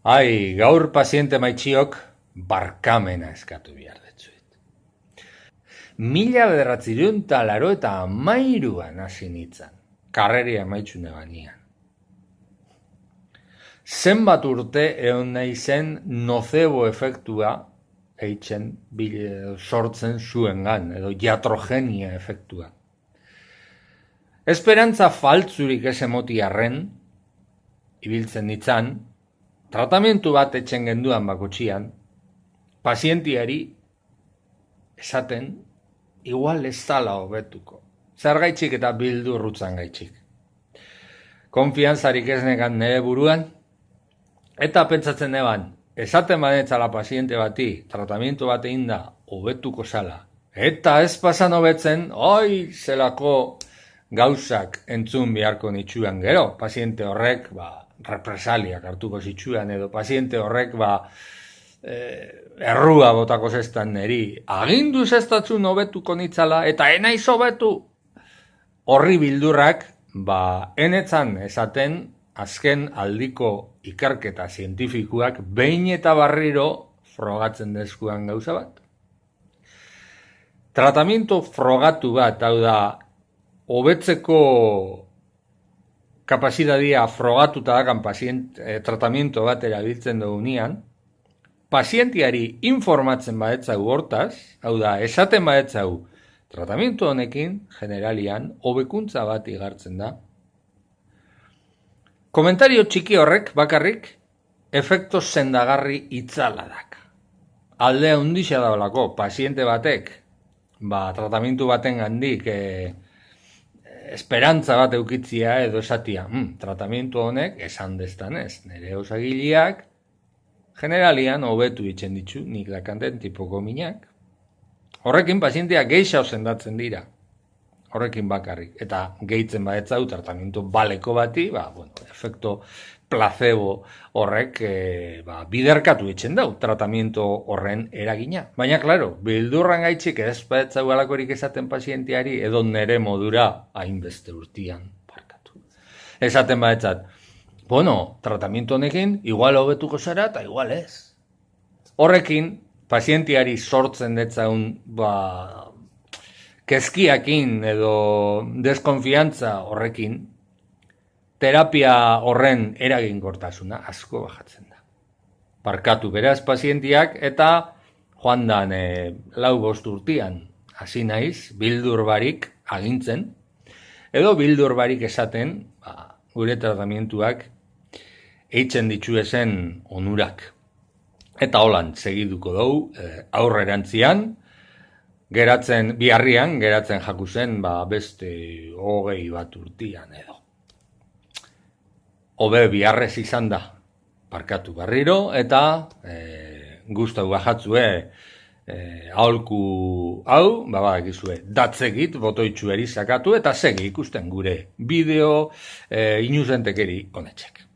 Gaur paziente maitxiok barkamena eskatu behar detzuet. 1983an hasi nintzen, karreria amaitxune banian. Zenbat urte egon nahi zen nocebo efektua sortzen zuengan, edo iatrogenia efektua. Esperantza faltzurik ez emotiarren, ibiltzen nitzan, tratamentu bat etxen genduan bakotxian, pazientiari esaten igual ez zala hobetuko. Zer gaitxik eta bildurrutzan gaitxik. Konfiantzarik ez negan nire buruan, eta pentsatzen neban, esaten banetzala paziente bati, tratamentu bat egin da, hobetuko zala. Eta ez pasan hobetzen, zelako gauzak entzun beharko nitsuan gero, paziente horrek, represaliak hartuko zitsuan, edo paziente horrek, errua botako zestan neri, agindu zestatzun hobetuko nitzala, eta enaiz hobetu. Horri bildurrak, enetzan esaten, azken aldiko ikerketa zientifikuak behin eta barriro frogatzen dezkuan gauza bat. Tratamiento frogatu bat, hau da, hobetzeko kapazitatea frogatuta dakan tratamiento bat erabiltzen dugunean, pazientiari informatzen badetzau hortaz, hau da, esaten badetzau, tratamiento honekin, generalian, hobekuntza bat igartzen da. Komentario txiki horrek, bakarrik, efekto sendagarri itzaladak. Aldea hundixa daolako, paziente batek, tratamentu baten gandik, esperantza bat eukitzia edo esatia, tratamentu honek esan destanez, nire osagileak, generalian hobetu itzen ditzu, nik dakanten tipoko minak. Horrekin pazienteak geixa sendatzen dira, horrekin bakarrik, eta gehitzen badetzau tratamentu baleko bati, efekto placebo horrek biderkatu itzen dau, tratamentu horren eragina. Baina, klaro, bildurran gaitxik ez badetzau alakorik esaten pazienteari, edo nere modura hainbeste urtian parkatu. Esaten badetzat, tratamentu honekin, igual hobetuko zara eta igual ez. Horrekin, pazientiari sortzen detzaun, kezkiakin edo deskonfiantza horrekin, terapia horren eraginkortasuna asko bajatzen da. Parkatu beraz pazientiak eta joan dan 4-5 urtean hasi naiz bildur barik agintzen, edo bildur barik esaten gure tratamentuak eitzen ditzuezen onurak. Eta holan segiduko dugu aurrerantzian, biharrian geratzen jakuzen beste 20 urtean edo. Hobe biharrez izan da, parkatu barriro, eta guztau bajatzue aholku hau, egizue, datzegit, botoitxueri sakatu, eta segi ikusten gure bideo inuzentekeri honetxek.